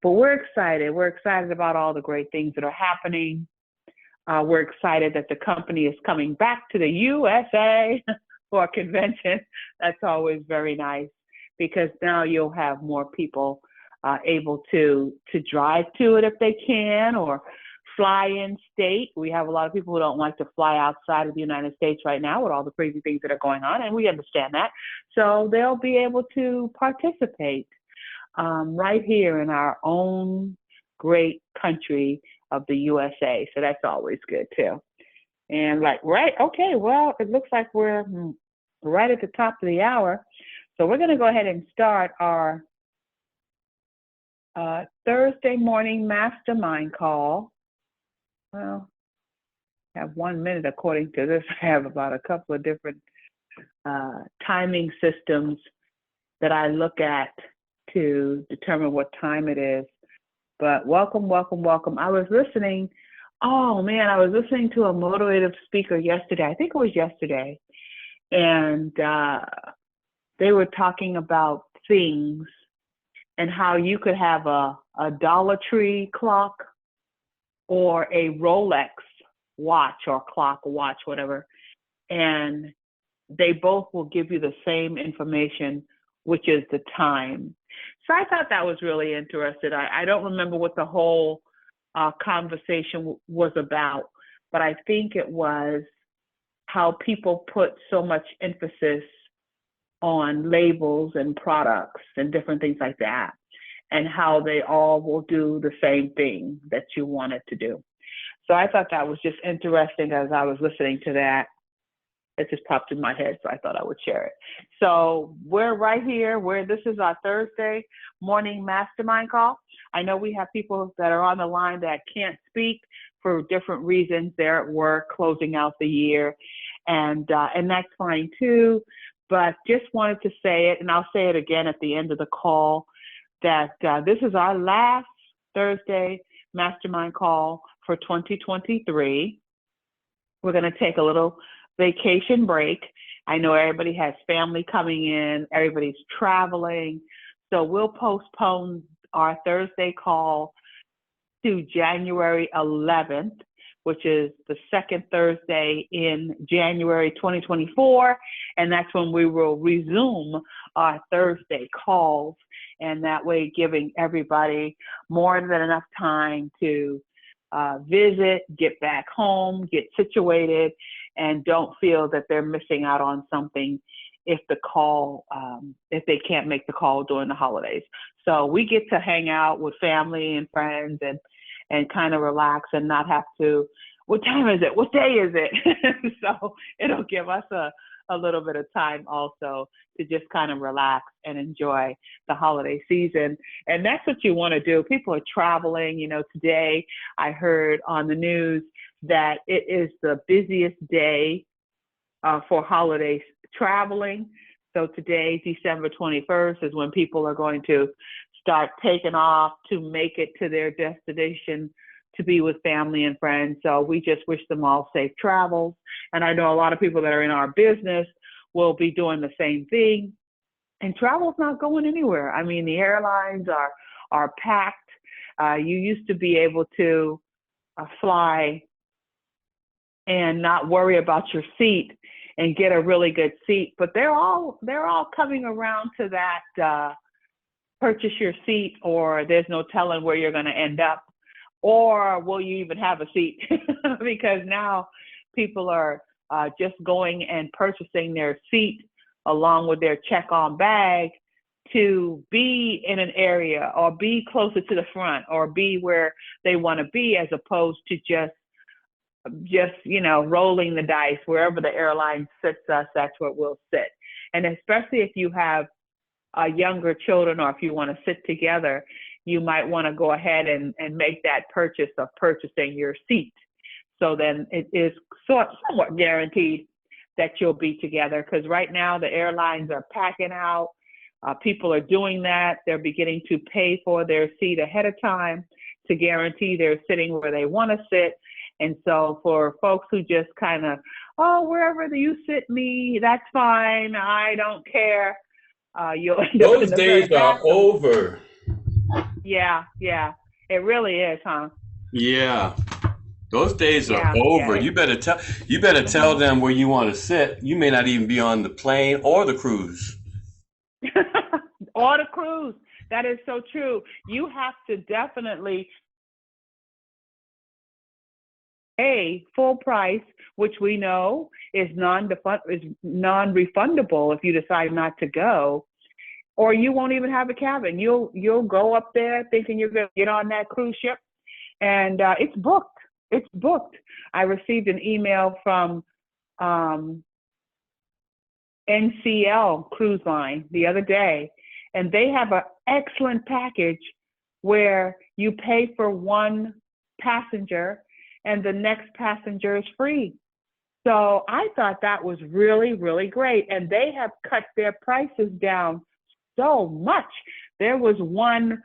But we're excited. We're excited about all the great things that are happening. We're excited that the company is coming back to the USA for a convention. That's always very nice because now you'll have more people able to drive to it if they can, or fly in state. We have a lot of people who don't like to fly outside of the United States right now with all the crazy things that are going on, and we understand that. So they'll be able to participate right here in our own great country of the USA. So that's always good too. And like, right, okay, well, it looks like we're right at the top of the hour. So we're going to go ahead and start our Thursday morning mastermind call. Well, I have 1 minute according to this. I have about a couple of different timing systems that I look at to determine what time it is. But welcome, welcome, welcome. I was listening to a motivative speaker yesterday. I think it was yesterday. And they were talking about things and how you could have a Dollar Tree clock or a Rolex watch or clock, watch, whatever. And they both will give you the same information, which is the time. So I thought that was really interesting. I don't remember what the whole conversation was about, but I think it was how people put so much emphasis on labels and products and different things like that, and how they all will do the same thing that you want it to do. So I thought that was just interesting as I was listening to that. It just popped in my head, so I thought I would share it. So we're right here this is our Thursday morning mastermind call. I know we have people that are on the line that can't speak for different reasons. They're at work, closing out the year, and that's fine too. But just wanted to say it, and I'll say it again at the end of the call, that this is our last Thursday mastermind call for 2023. We're going to take a little vacation break. I know everybody has family coming in, everybody's traveling. So we'll postpone our Thursday call to January 11th, which is the second Thursday in January 2024. And that's when we will resume our Thursday calls. And that way, giving everybody more than enough time to visit, get back home, get situated, and don't feel that they're missing out on something if they can't make the call during the holidays. So we get to hang out with family and friends and kind of relax and not have to, what time is it? What day is it? So it'll give us a little bit of time also to just kind of relax and enjoy the holiday season. And that's what you want to do. People are traveling. Today I heard on the news that it is the busiest day for holiday traveling. So today, December 21st, is when people are going to start taking off to make it to their destination to be with family and friends. So we just wish them all safe travels. And I know a lot of people that are in our business will be doing the same thing. And travel's not going anywhere. I mean, the airlines are packed. You used to be able to fly and not worry about your seat and get a really good seat. But they're all coming around to that purchase your seat, or there's no telling where you're going to end up, or will you even have a seat? Because now people are just going and purchasing their seat along with their check-on bag to be in an area or be closer to the front or be where they want to be, as opposed to just rolling the dice. Wherever the airline sits us, that's where we'll sit. And especially if you have younger children, or if you want to sit together, you might want to go ahead and make that purchase of purchasing your seat. So then it is somewhat guaranteed that you'll be together, because right now the airlines are packing out. People are doing that. They're beginning to pay for their seat ahead of time to guarantee they're sitting where they want to sit. And so for folks who just kind of, wherever you sit me, that's fine, I don't care, you'll end up in Those the very days are back. over. Yeah, yeah. It really is, huh? Yeah, those days are Yeah, over. yeah. You better tell Hmm. them where you want to sit. You may not even be on the plane or the cruise. Or the cruise. That is so true. You have to definitely pay full price, which we know is non-refundable if you decide not to go, or you won't even have a cabin. You'll go up there thinking you're going to get on that cruise ship, and it's booked. It's booked. I received an email from um, NCL Cruise Line the other day, and they have an excellent package where you pay for one passenger and the next passenger is free. So I thought that was really, really great. And they have cut their prices down so much. There was one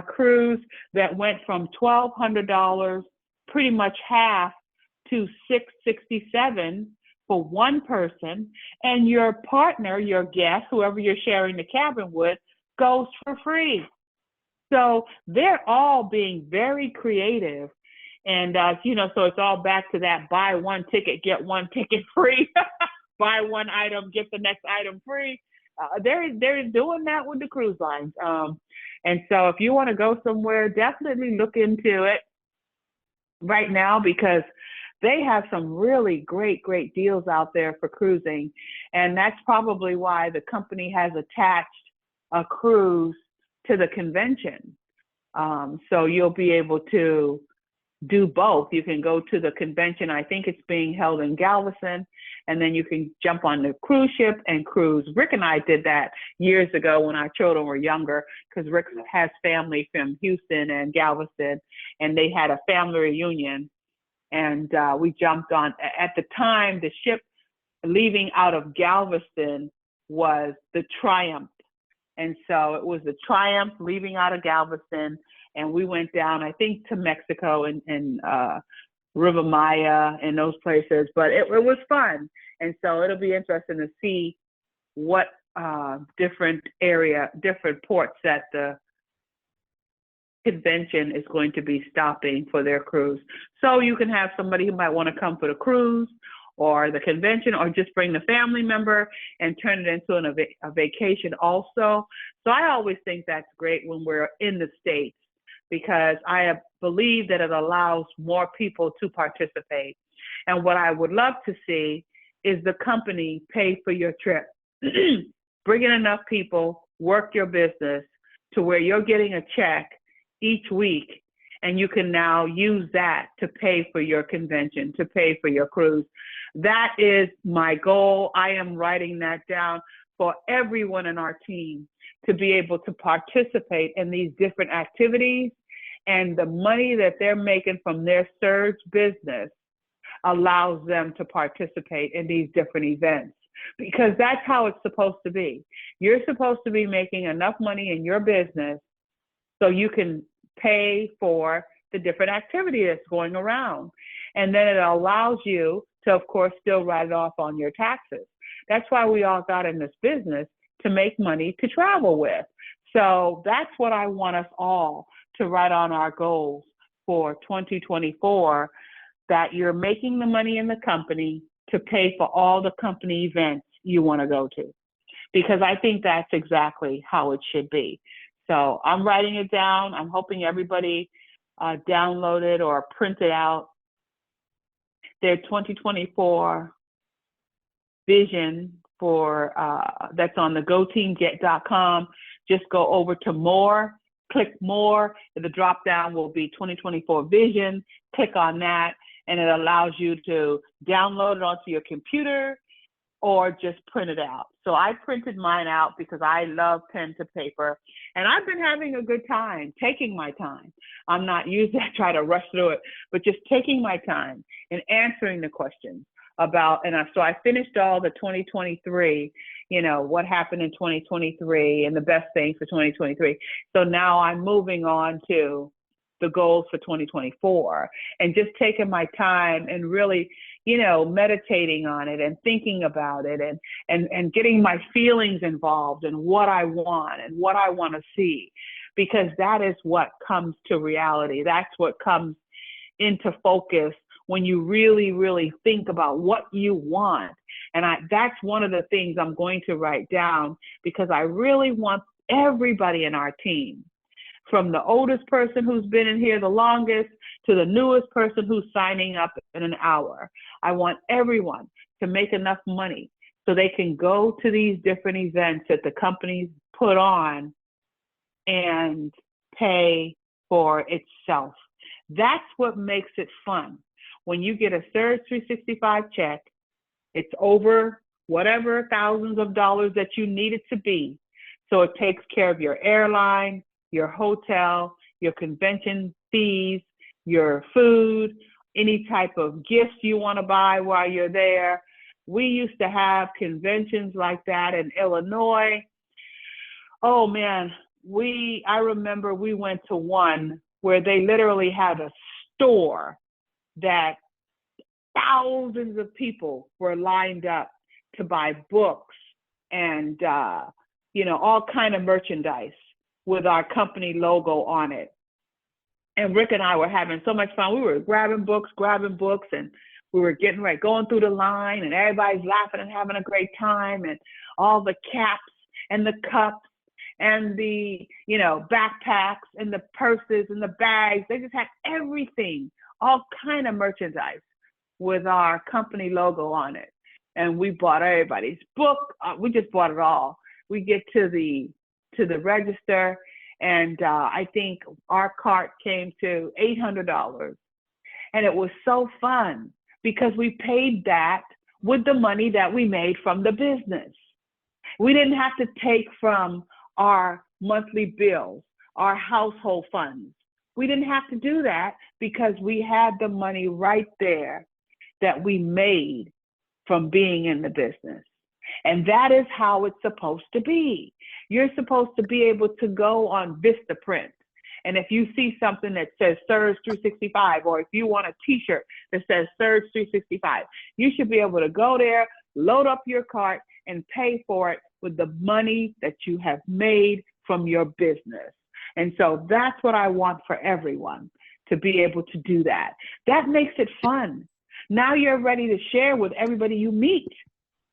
cruise that went from $1,200, pretty much half, to $667 for one person, and your partner, your guest, whoever you're sharing the cabin with, goes for free. So they're all being very creative. And, so it's all back to that buy one ticket, get one ticket free, buy one item, get the next item free. They're doing that with the cruise lines. And so if you want to go somewhere, definitely look into it right now because they have some really great, great deals out there for cruising. And that's probably why the company has attached a cruise to the convention. So you'll be able to do both. You can go to the convention. I think it's being held in Galveston, and then you can jump on the cruise ship and cruise. Rick and I did that years ago when our children were younger, because Rick has family from Houston and Galveston, and they had a family reunion, and we jumped on. At the time, the ship leaving out of Galveston was the Triumph, and so it was the Triumph leaving out of Galveston, and we went down, I think, to Mexico and River Maya and those places. But it was fun, and so it'll be interesting to see what different ports that the convention is going to be stopping for their cruise. So you can have somebody who might want to come for the cruise or the convention, or just bring the family member and turn it into a vacation also. So I always think that's great when we're in the States because I believe that it allows more people to participate. And what I would love to see is the company pay for your trip. Bring in enough people, work your business to where you're getting a check each week, and you can now use that to pay for your convention, to pay for your cruise. That is my goal. I am writing that down for everyone in our team to be able to participate in these different activities, and the money that they're making from their surge business allows them to participate in these different events, because that's how it's supposed to be. You're supposed to be making enough money in your business so you can pay for the different activity that's going around. And then it allows you to, of course, still write it off on your taxes. That's why we all got in this business, to make money to travel with. So that's what I want us all to write on our goals for 2024, that you're making the money in the company to pay for all the company events you want to go to, because I think that's exactly how it should be. So I'm writing it down. I'm hoping everybody download it or print it out. Their 2024 vision for that's on the goteamget.com. Just go over to more, click more. The drop down will be 2024 vision. Click on that, and it allows you to download it onto your computer or just print it out. So I printed mine out because I love pen to paper, and I've been having a good time taking my time. I'm not usually I try to rush through it, but just taking my time and answering the questions about, so I finished all the 2023, what happened in 2023 and the best things for 2023. So now I'm moving on to the goals for 2024, and just taking my time and really, meditating on it and thinking about it, and getting my feelings involved and what I want to see. because that is what comes to reality. That's what comes into focus when you really, really think about what you want. And that's one of the things I'm going to write down, because I really want everybody in our team, from the oldest person who's been in here the longest to the newest person who's signing up in an hour. I want everyone to make enough money so they can go to these different events that the companies put on and pay for itself. That's what makes it fun. When you get a Surge 365 check, it's over whatever thousands of dollars that you need it to be. So it takes care of your airline, your hotel, your convention fees, your food, any type of gifts you want to buy while you're there. We used to have conventions like that in Illinois. Oh man, I remember we went to one where they literally had a store that thousands of people were lined up to buy books and all kind of merchandise with our company logo on it. And Rick and I were having so much fun. We were grabbing books, and we were getting ready, going through the line, and everybody's laughing and having a great time, and all the caps and the cups and the, backpacks and the purses and the bags. They just had everything, all kind of merchandise with our company logo on it. And we bought everybody's book. We just bought it all. We get to the register, and I think our cart came to $800. And it was so fun because we paid that with the money that we made from the business. We didn't have to take from our monthly bills, our household funds. We didn't have to do that because we had the money right there that we made from being in the business. And that is how it's supposed to be. You're supposed to be able to go on Vistaprint. And if you see something that says Surge 365, or if you want a t-shirt that says Surge 365, you should be able to go there, load up your cart, and pay for it with the money that you have made from your business. And so that's what I want for everyone, to be able to do that. That makes it fun. Now you're ready to share with everybody you meet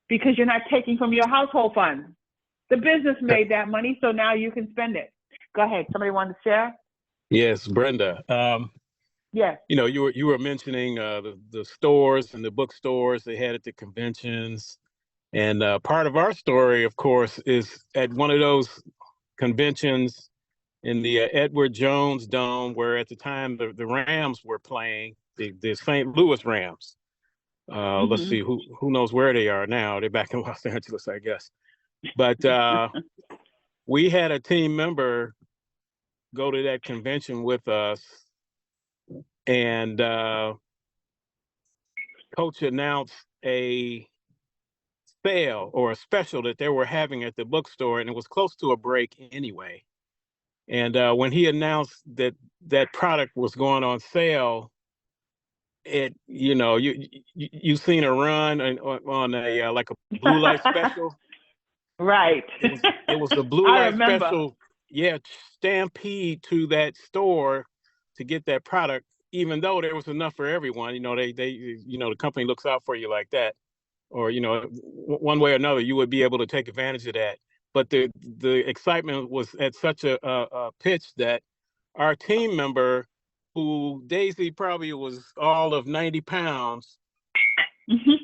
because you're not taking from your household funds. The business made that money, so now you can spend it. Go ahead. Somebody want to share? Yes, Brenda. Yes. You were mentioning the stores and the bookstores they had at the conventions, and part of our story, of course, is at one of those conventions in the Edward Jones Dome, where at the time the Rams were playing, the St. Louis Rams. Let's see, who knows where they are now? They're back in Los Angeles, I guess. But we had a team member go to that convention with us, and Coach announced a sale or a special that they were having at the bookstore, and it was close to a break anyway. And when he announced that product was going on sale, you've seen a run on a like a blue light special. Right. It was the blue light special. Yeah, stampede to that store to get that product, even though there was enough for everyone. The company looks out for you like that, or one way or another, you would be able to take advantage of that. But the excitement was at such a pitch that our team member, who Daisy probably was all of 90 pounds,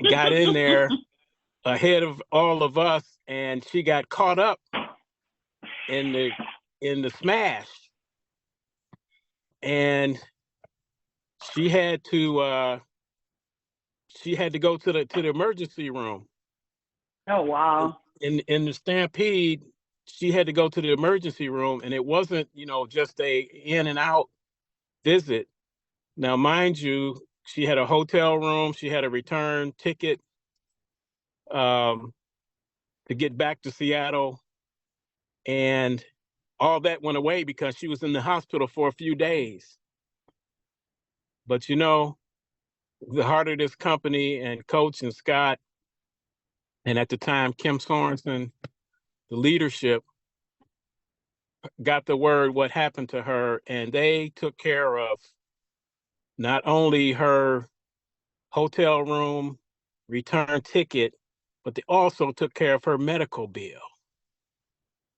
got in there ahead of all of us, and she got caught up in the smash, and she had to go to the emergency room. Oh wow. In the stampede, she had to go to the emergency room, and it wasn't just a in and out visit. Now, mind you, she had a hotel room, she had a return ticket to get back to Seattle, and all that went away because she was in the hospital for a few days. But the heart of this company and Coach and Scott, and at the time Kim Sorensen, the leadership, got the word what happened to her, and they took care of not only her hotel room, return ticket, but they also took care of her medical bill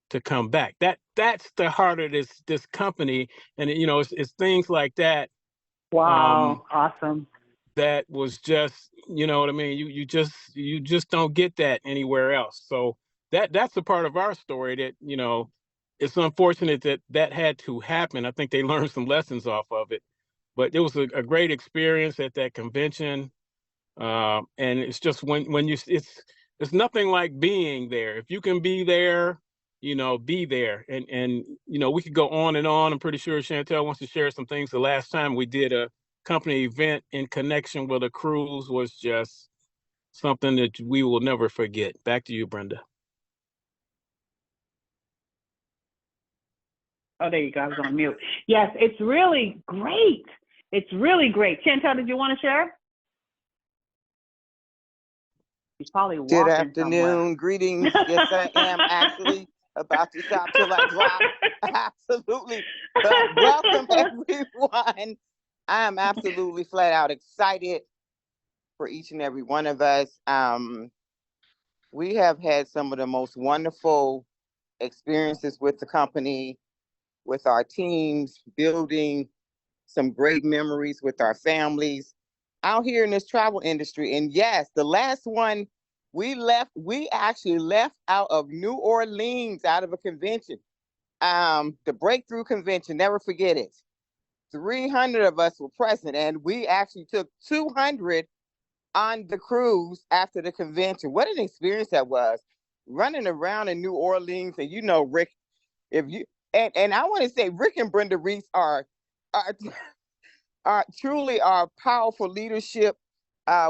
to come back. That's the heart of this company, and it's things like that. Wow, awesome. That was just, you know what I mean. You just don't get that anywhere else. So that's a part of our story that it's unfortunate that had to happen. I think they learned some lessons off of it, but it was a great experience at that convention. And it's just when it's nothing like being there. If you can be there, be there. And we could go on and on. I'm pretty sure Chantel wants to share some things. The last time we did a company event in connection with a cruise was just something that we will never forget. Back to you, Brenda. Oh, there you go. I was on mute. Yes, it's really great. It's really great. Chantel, did you want to share? He's probably walking Good afternoon. somewhere. Greetings. Yes, I am actually about to stop till I drop. Absolutely. But welcome, everyone. I am absolutely flat out excited for each and every one of us. We have had some of the most wonderful experiences with the company, with our teams, building some great memories with our families out here in this travel industry. And yes, the last one we actually left out of New Orleans, out of a convention. The Breakthrough Convention, never forget it. 300 of us were present, and we actually took 200 on the cruise after the convention. What an experience that was, running around in New Orleans. And Rick, if you and I want to say Rick and Brenda Reese are truly our powerful leadership.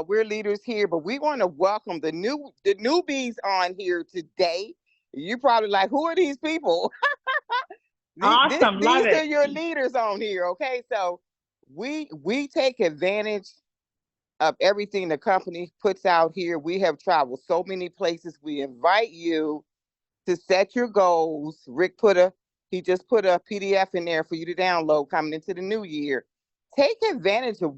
We're leaders here, but we want to welcome the newbies on here today. You're probably like, who are these people? Awesome, love it. These are your leaders on here, okay? So we take advantage of everything the company puts out here. We have traveled so many places. We invite you to set your goals. Rick he just put a PDF in there for you to download coming into the new year. Take advantage of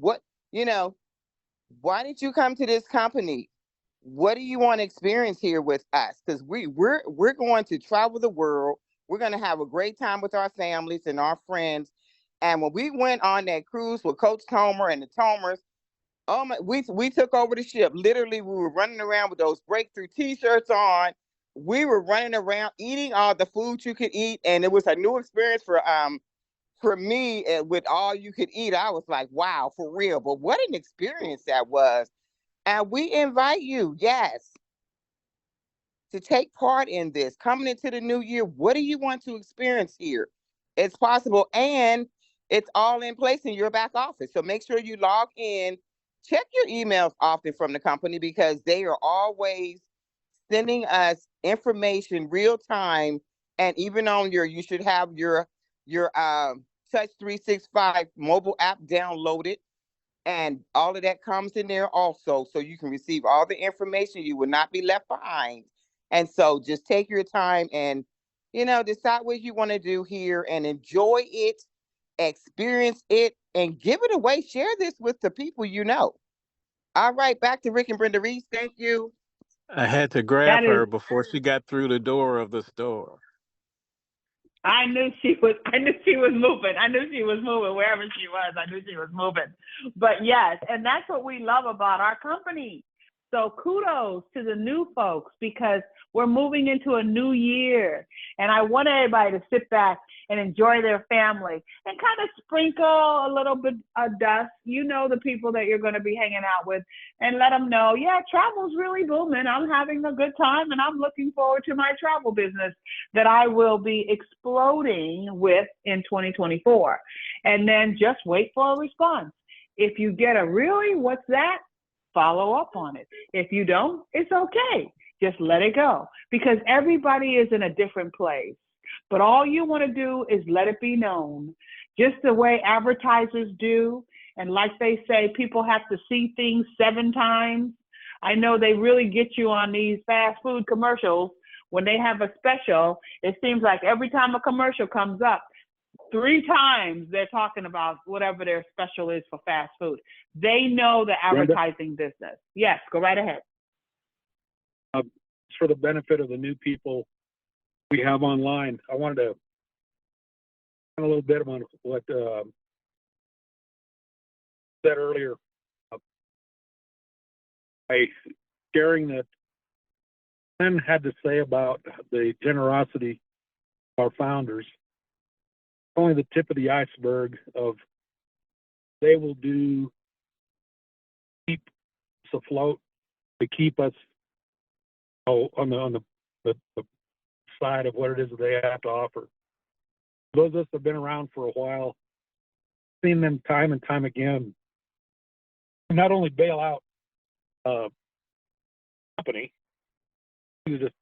why did you come to this company? What do you want to experience here with us? Because we're going to travel the world. We're going to have a great time with our families and our friends. And when we went on that cruise with Coach Tomer and the Tomers, oh my, we took over the ship. Literally, we were running around with those Breakthrough T-shirts on. We were running around eating all the food you could eat, and it was a new experience for me. With all you could eat, I was like, wow, for real. But what an experience that was. And we invite you, yes, to take part in this. Coming into the new year, what do you want to experience here? It's possible, and it's all in place in your back office. So make sure you log in. Check your emails often from the company, because they are always sending us information real time. And even on you should have your Touch 365 mobile app downloaded. And all of that comes in there also, so you can receive all the information. You will not be left behind. And so just take your time and, decide what you want to do here and enjoy it, experience it, and give it away. Share this with the people you know. All right, back to Rick and Brenda Reese. Thank you. I had to grab her before she got through the door of the store. I knew she was moving. I knew she was moving wherever she was. I knew she was moving. But yes, and that's what we love about our company. So kudos to the new folks, because we're moving into a new year. And I want everybody to sit back and enjoy their family and kind of sprinkle a little bit of dust. The people that you're going to be hanging out with, and let them know, yeah, travel's really booming. I'm having a good time, and I'm looking forward to my travel business that I will be exploding with in 2024. And then just wait for a response. If you get a really, what's that? Follow up on it. If you don't, it's okay. Just let it go, because everybody is in a different place. But all you want to do is let it be known, just the way advertisers do. And like they say, people have to see things 7 times. I know they really get you on these fast food commercials when they have a special, it seems like every time a commercial comes up, 3 times they're talking about whatever their special is for fast food. They know the advertising business. Yes, go right ahead. For the benefit of the new people we have online, I wanted to talk a little bit about what said earlier by sharing that Ken had to say about the generosity of our founders. Only the tip of the iceberg of they will do keep us afloat, to keep us on the side of what it is that they have to offer. Those of us that have been around for a while, seen them time and time again, not only bail out company, just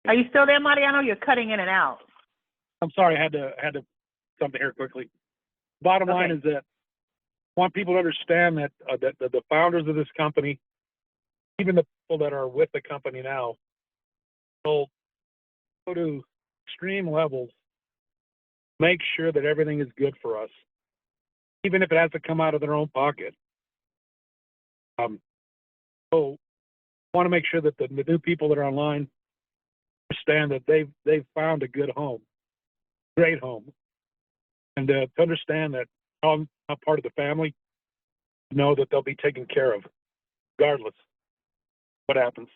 Are you still there, Mariano? You're cutting in and out. I'm sorry, I had to something here quickly. Bottom line is that I want people to understand that that the founders of this company, even the people that are with the company now, will go to extreme levels, make sure that everything is good for us, even if it has to come out of their own pocket. So I want to make sure that the new people that are online understand that they've found a good home, great home, and to understand that I'm not part of the family, know that they'll be taken care of, regardless what happens.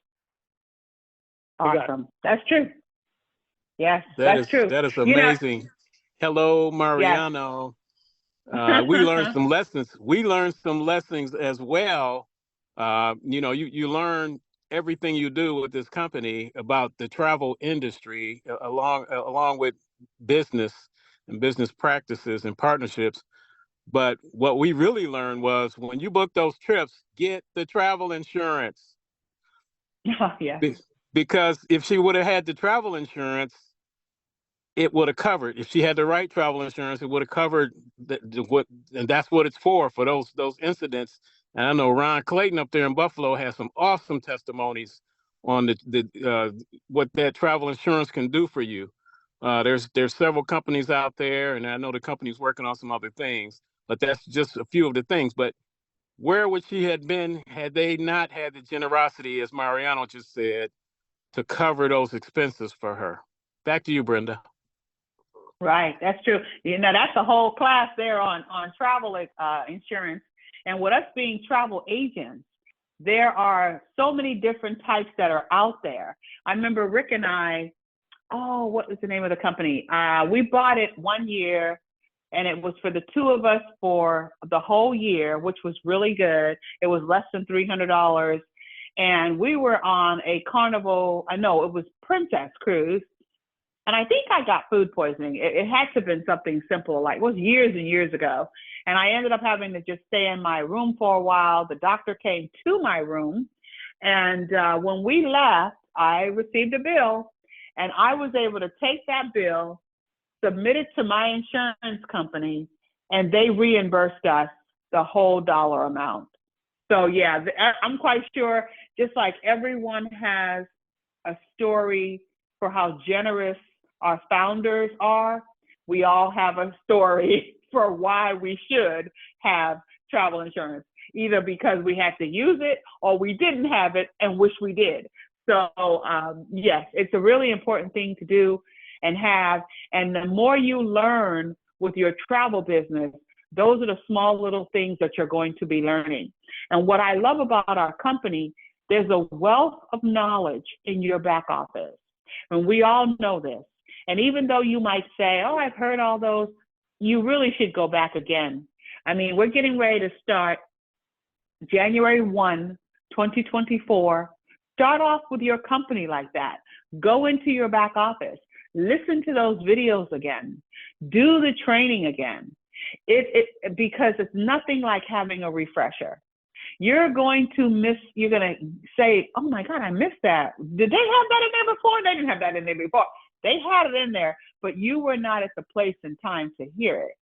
Awesome. That's true. Yes, that's true. That is amazing. Hello, Mariano. Yes. We learned some lessons. We learned some lessons as well. You learn everything you do with this company about the travel industry, along with business and business practices and partnerships. But what we really learned was when you book those trips, get the travel insurance. Oh, yeah. Because if she would have had the travel insurance, it would have covered. If she had the right travel insurance, it would have covered what, and that's what it's for those incidents. And I know Ron Clayton up there in Buffalo has some awesome testimonies on what that travel insurance can do for you. There's several companies out there, and I know the company's working on some other things, but that's just a few of the things. But where would she have been had they not had the generosity, as Mariano just said, to cover those expenses for her? Back to you, Brenda. Right, that's true. That's a whole class there on travel insurance. And with us being travel agents, there are so many different types that are out there. I remember Rick and I, what was the name of the company? We bought it one year, and it was for the 2 of us for the whole year, which was really good. It was less than $300. And we were on a Carnival, it was Princess Cruise. And I think I got food poisoning. It had to have been something simple, like it was years and years ago. And I ended up having to just stay in my room for a while. The doctor came to my room. And when we left, I received a bill. And I was able to take that bill, submit it to my insurance company, and they reimbursed us the whole dollar amount. So, yeah, I'm quite sure, just like everyone has a story for how generous our founders are, we all have a story for why we should have travel insurance, either because we had to use it or we didn't have it and wish we did. So yes, it's a really important thing to do and have. And the more you learn with your travel business, those are the small little things that you're going to be learning. And what I love about our company, there's a wealth of knowledge in your back office. And we all know this. And even though you might say, I've heard all those, you really should go back again. I mean, we're getting ready to start January 1, 2024. Start off with your company like that. Go into your back office. Listen to those videos again. Do the training again. Because it's nothing like having a refresher. You're going to say, oh my God, I missed that. Did they have that in there before? They didn't have that in there before. They had it in there, but you were not at the place and time to hear it.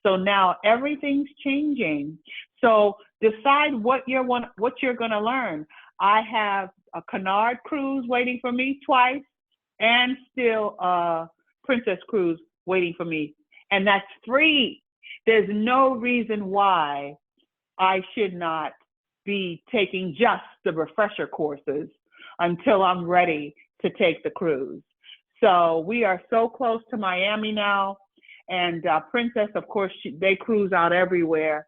So now everything's changing. So decide what you're going to learn. I have a Canard cruise waiting for me twice, and still a Princess cruise waiting for me. And that's free. There's no reason why I should not be taking just the refresher courses until I'm ready to take the cruise. So we are so close to Miami now. And Princess, of course, they cruise out everywhere.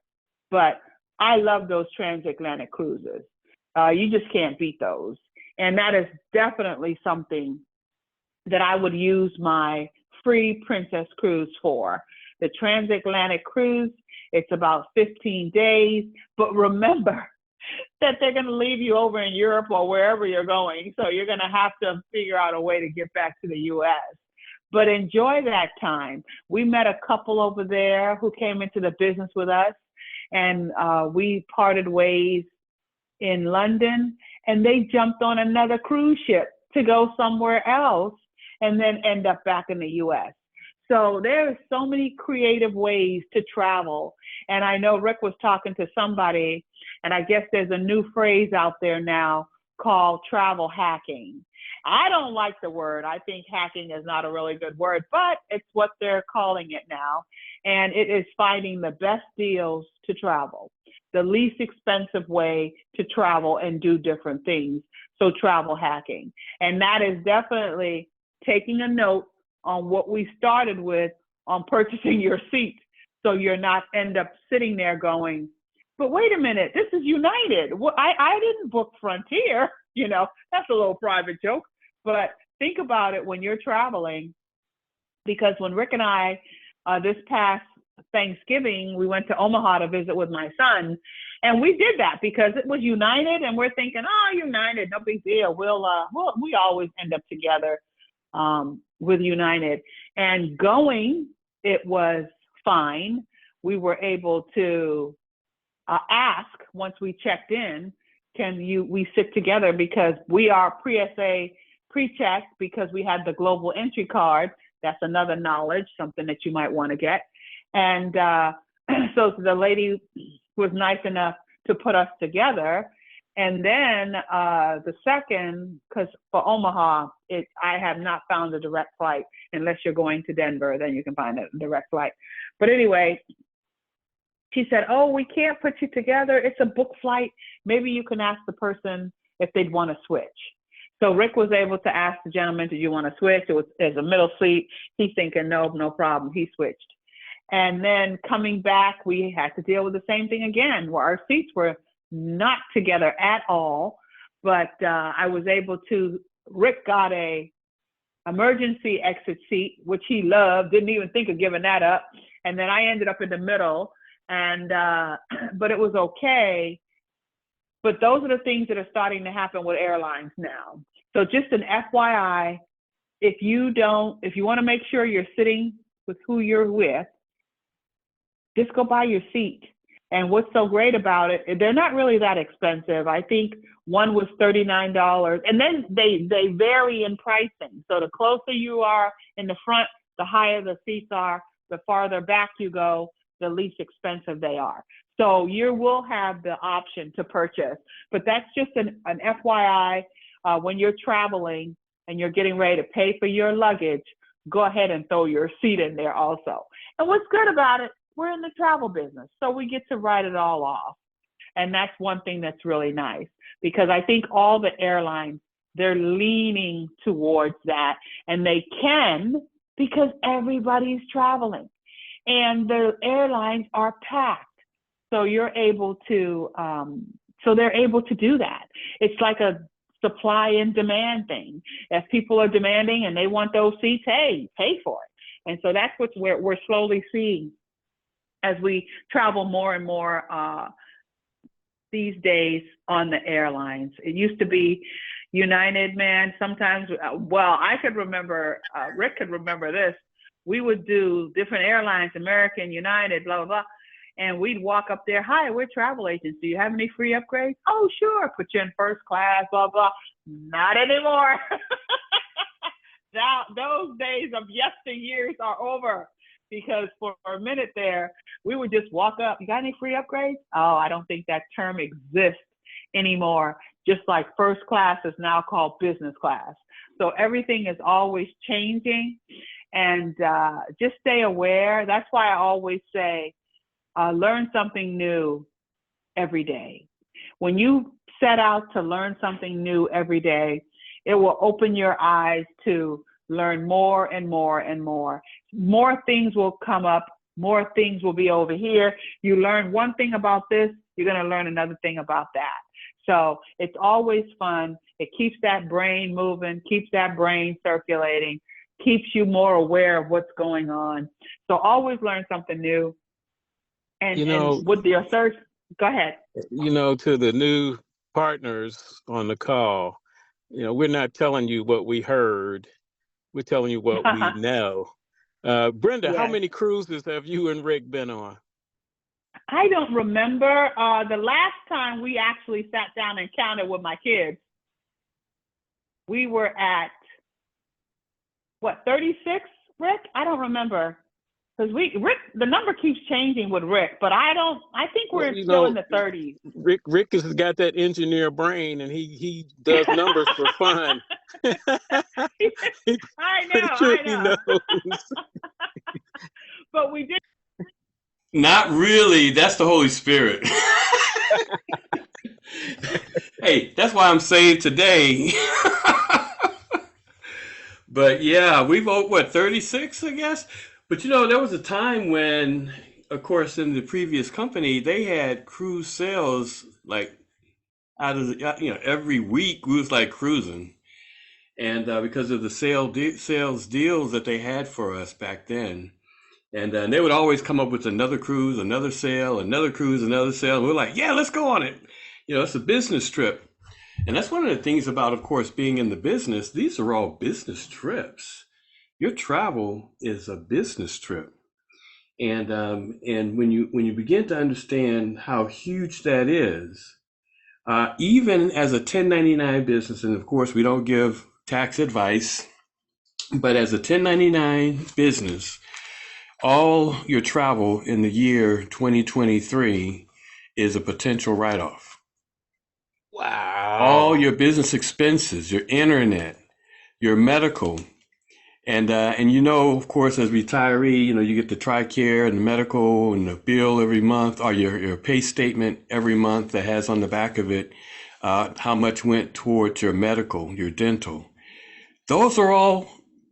But I love those transatlantic cruises. You just can't beat those. And that is definitely something that I would use my free Princess cruise for. The transatlantic cruise, it's about 15 days. But remember that they're going to leave you over in Europe or wherever you're going. So you're going to have to figure out a way to get back to the U.S. But enjoy that time. We met a couple over there who came into the business with us, and we parted ways in London, and they jumped on another cruise ship to go somewhere else and then end up back in the U.S. So there are so many creative ways to travel. And I know Rick was talking to somebody, and I guess there's a new phrase out there now called travel hacking. I don't like the word. I think hacking is not a really good word, but it's what they're calling it now. And it is finding the best deals to travel, the least expensive way to travel and do different things. So travel hacking. And that is definitely taking a note on what we started with on purchasing your seat. So you're not end up sitting there going, but wait a minute, this is United. Well, I didn't book Frontier. You know, that's a little private joke. But think about it when you're traveling, because when Rick and I, this past Thanksgiving, we went to Omaha to visit with my son, and we did that because it was United, and we're thinking, oh, United, no big deal. We always end up together with United. And going, it was fine. We were able to ask once we checked in, we sit together, because we are pre-checked because we had the global entry card. That's another knowledge, something that you might want to get. And so the lady was nice enough to put us together. And then the second, because for Omaha, I have not found a direct flight. Unless you're going to Denver, then you can find a direct flight. But anyway, she said, oh, we can't put you together. It's a book flight. Maybe you can ask the person if they'd want to switch. So Rick was able to ask the gentleman, do you want to switch? There's a middle seat. He's thinking, no problem. He switched. And then coming back, we had to deal with the same thing again, where our seats were not together at all. But I was able to, Rick got a emergency exit seat, which he loved, didn't even think of giving that up. And then I ended up in the middle. And but it was okay. But those are the things that are starting to happen with airlines now. So just an FYI, if you want to make sure you're sitting with who you're with, just go buy your seat. And what's so great about it, they're not really that expensive. I think one was $39, and then they vary in pricing. So the closer you are in the front, the higher the seats are. The farther back you go, the least expensive they are. So you will have the option to purchase, but that's just an FYI. When you're traveling and you're getting ready to pay for your luggage, go ahead and throw your seat in there also. And what's good about it, we're in the travel business, so we get to write it all off. And that's one thing that's really nice, because I think all the airlines, they're leaning towards that, and they can, because everybody's traveling and the airlines are packed. So you're able to, so they're able to do that. It's like a supply and demand thing. If people are demanding and they want those seats, hey, pay for it. And so that's what we're slowly seeing as we travel more and more these days on the airlines. It used to be United, man. Sometimes, well, I could remember, Rick could remember this. We would do different airlines, American, United, blah, blah, blah. And we'd walk up there, hi, we're travel agents. Do you have any free upgrades? Oh, sure. Put you in first class, blah, blah. Not anymore. Now, those days of yesteryears are over, because for a minute there, we would just walk up. You got any free upgrades? Oh, I don't think that term exists anymore. Just like first class is now called business class. So everything is always changing, and just stay aware. That's why I always say, learn something new every day. When you set out to learn something new every day, it will open your eyes to learn more and more and more. More things will come up. More things will be over here. You learn one thing about this, you're going to learn another thing about that. So it's always fun. It keeps that brain moving, keeps that brain circulating, keeps you more aware of what's going on. So always learn something new. And with your search, go ahead. To the new partners on the call, we're not telling you what we heard. We're telling you what we know. Brenda, Yes. How many cruises have you and Rick been on? I don't remember. The last time we actually sat down and counted with my kids, we were at, 36, Rick? I don't remember. Because Rick, the number keeps changing with Rick, but I think we're still in the 30s. Rick has got that engineer brain, and he does numbers for fun. I know. He knows. But we did. Not really. That's the Holy Spirit. Hey, that's why I'm saved today. But yeah, we've 36, I guess. But there was a time when, of course, in the previous company, they had cruise sales like out of every week we was like cruising, and because of the sales deals that they had for us back then. And they would always come up with another cruise, another sale, another cruise, another sale. And we're like, yeah, let's go on it. It's a business trip. And that's one of the things about, of course, being in the business. These are all business trips. Your travel is a business trip. And when you begin to understand how huge that is, even as a 1099 business, and of course, we don't give tax advice, but as a 1099 business, all your travel in the year 2023 is a potential write-off. Wow. All your business expenses, your internet, your medical, and of course, as a retiree, you get the TRICARE and the medical and the bill every month, or your pay statement every month that has on the back of it how much went towards your medical, your dental. Those are all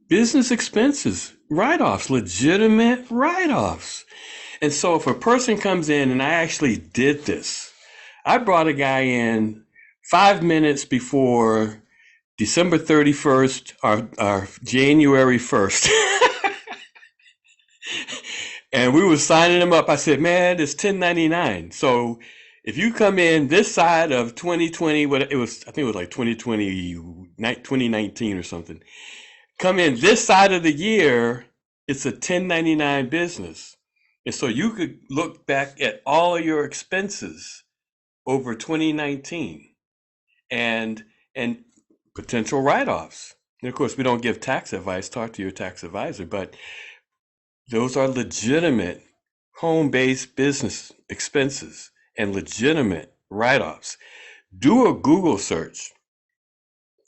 business expenses, write-offs, legitimate write-offs. And so if a person comes in, and I actually did this, I brought a guy in 5 minutes before December 31st or January 1st. And we were signing him up. I said, man, it's 1099. So if you come in this side of 2020, I think it was like 2019 or something. Come in this side of the year, it's a 1099 business. And so you could look back at all of your expenses over 2019 and potential write-offs. And of course, we don't give tax advice. Talk to your tax advisor, but those are legitimate home-based business expenses and legitimate write-offs. Do a Google search,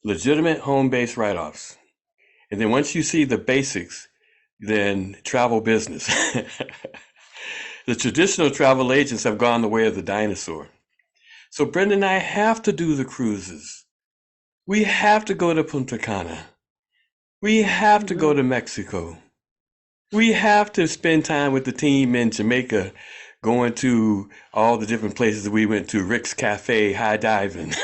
legitimate home-based write-offs. And then once you see the basics, then travel business. The traditional travel agents have gone the way of the dinosaur. So Brenda and I have to do the cruises. We have to go to Punta Cana. We have to go to Mexico. We have to spend time with the team in Jamaica, going to all the different places that we went to, Rick's Cafe, high diving.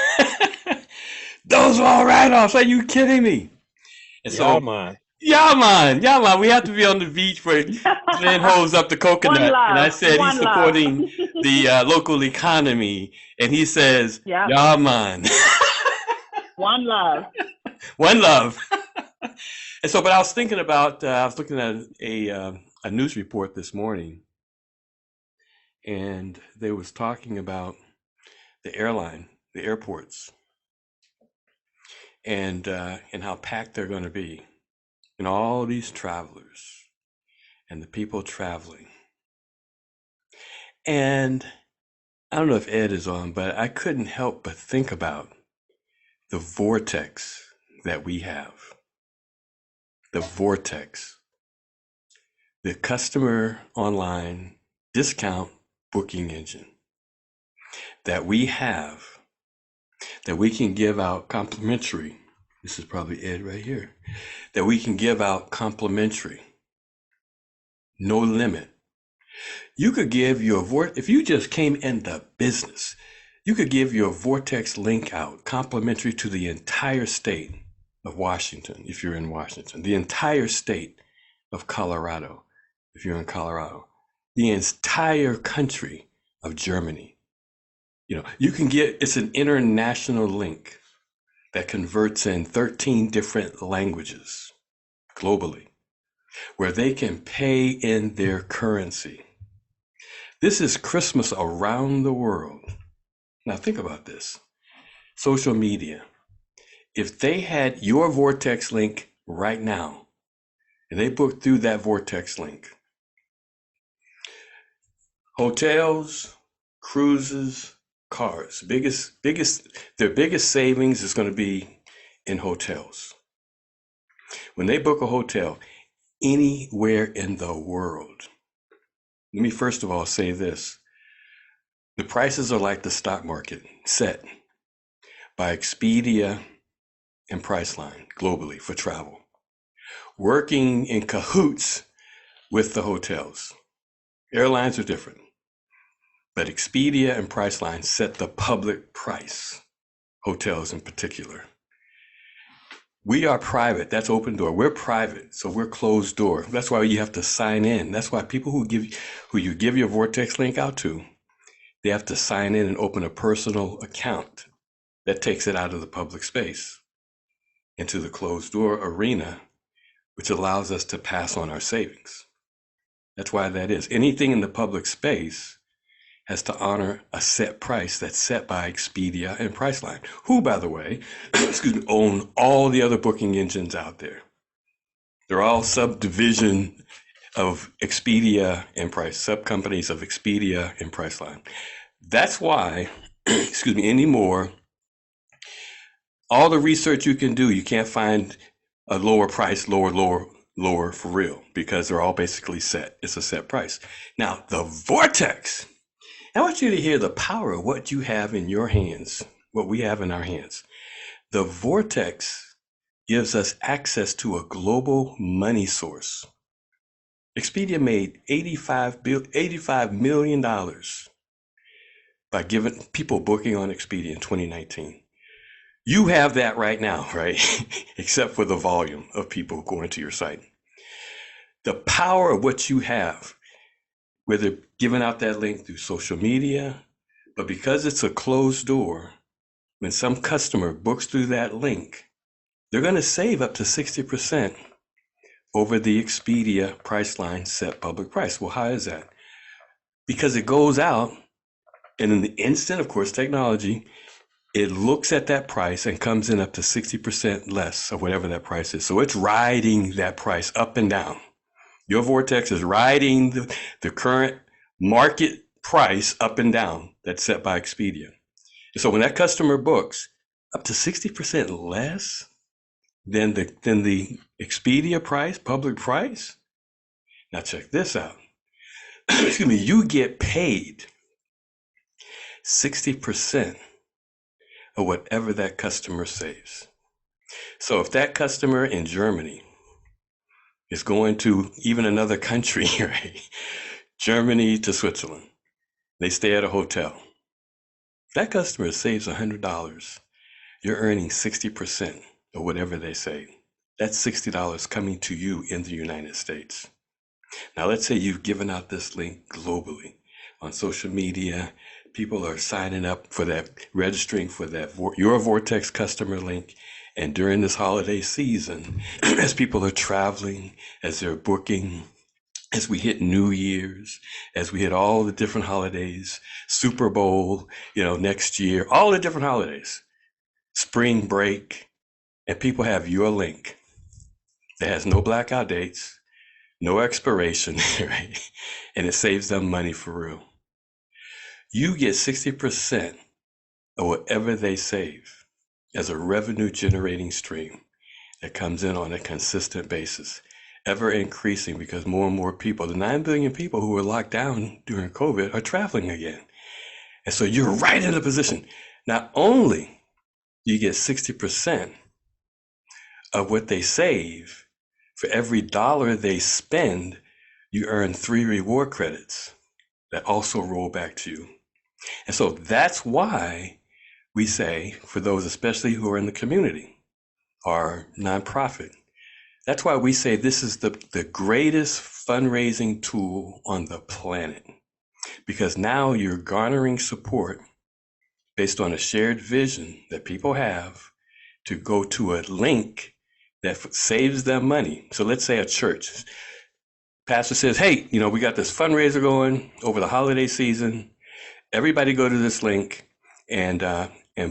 Those are all write-offs. Are you kidding me? And so, yeah, man. We have to be on the beach where Glenn holds up the coconut. And I said he's supporting the local economy. And he says, yeah, man. One love. One love. And so, but I was thinking about, I was looking at a news report this morning, and they was talking about the airports, and how packed they're going to be, and all these travelers. and the people traveling. And I don't know if Ed is on, but I couldn't help but think about the vortex that we have. The vortex. The customer online discount booking engine that we have, that we can give out complimentary. This is probably Ed right here. That we can give out complimentary. No limit. You could give your if you just came in the business, you could give your Vortex link out complimentary to the entire state of Washington, if you're in Washington, the entire state of Colorado, if you're in Colorado, the entire country of Germany. You can it's an international link that converts in 13 different languages globally, where they can pay in their currency. This is Christmas around the world. Now think about this. Social media. If they had your Vortex link right now, and they booked through that Vortex link, hotels, cruises, cars, their biggest savings is going to be in hotels. When they book a hotel anywhere in the world, let me first of all say this. The prices are like the stock market, set by Expedia and Priceline globally for travel, working in cahoots with the hotels. Airlines are different, but Expedia and Priceline set the public price, hotels in particular. We are private. That's open door. We're private, so we're closed door. That's why you have to sign in. That's why people who you give your Vortex link out to, they have to sign in and open a personal account that takes it out of the public space into the closed door arena, which allows us to pass on our savings. That's why that is. Anything in the public space has to honor a set price that's set by Expedia and Priceline, who, by the way, own all the other booking engines out there. They're all subdivision of Expedia and sub-companies of Expedia and Priceline. That's why, anymore, all the research you can do, you can't find a lower price, lower for real, because they're all basically set. It's a set price. Now, the Vortex, I want you to hear the power of what you have in your hands, what we have in our hands. The Vortex gives us access to a global money source. Expedia made $85 million by giving people booking on Expedia in 2019. You have that right now, right? Except for the volume of people going to your site. The power of what you have, whether giving out that link through social media, but because it's a closed door, when some customer books through that link, they're going to save up to 60% over the Expedia Priceline set public price. Well, how is that? Because it goes out, and in the instant, of course, technology, it looks at that price and comes in up to 60% less of whatever that price is. So it's riding that price up and down. Your Vortex is riding the current market price up and down that's set by Expedia. So when that customer books up to 60% less than the Expedia price, public price, now check this out. You get paid 60% of whatever that customer saves. So if that customer in Germany is going to even another country, right? Germany to Switzerland, they stay at a hotel. If that customer saves $100, you're earning 60% of whatever they save. That's $60 coming to you in the United States. Now, let's say you've given out this link globally on social media. People are signing up for that, registering for that, your Vortex customer link. And during this holiday season, as people are traveling, as they're booking, as we hit New Year's, as we hit all the different holidays, Super Bowl, next year, all the different holidays, spring break, and people have your link that has no blackout dates, no expiration, right? And it saves them money for real. You get 60% of whatever they save as a revenue generating stream that comes in on a consistent basis, ever increasing because more and more people, the 9 billion people who were locked down during COVID, are traveling again. And so you're right in the position. Not only do you get 60% of what they save, for every dollar they spend, you earn 3 reward credits that also roll back to you. And so that's why we say, for those especially who are in the community or nonprofit, that's why we say this is the greatest fundraising tool on the planet, because now you're garnering support based on a shared vision that people have to go to a link that saves them money. So let's say a church pastor says, hey, we got this fundraiser going over the holiday season. Everybody go to this link and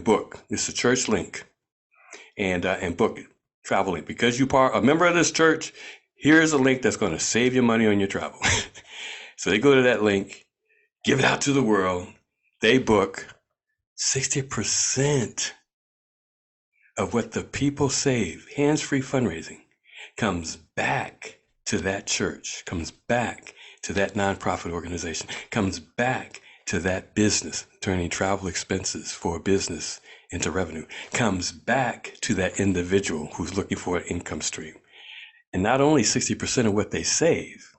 book. It's a church link, and book it. Travel link. Because you are a member of this church, here's a link that's going to save you money on your travel. So they go to that link, give it out to the world. They book 60% of what the people save, hands-free fundraising, comes back to that church, comes back to that nonprofit organization, comes back to that business, turning travel expenses for a business into revenue, comes back to that individual who's looking for an income stream. And not only 60% of what they save,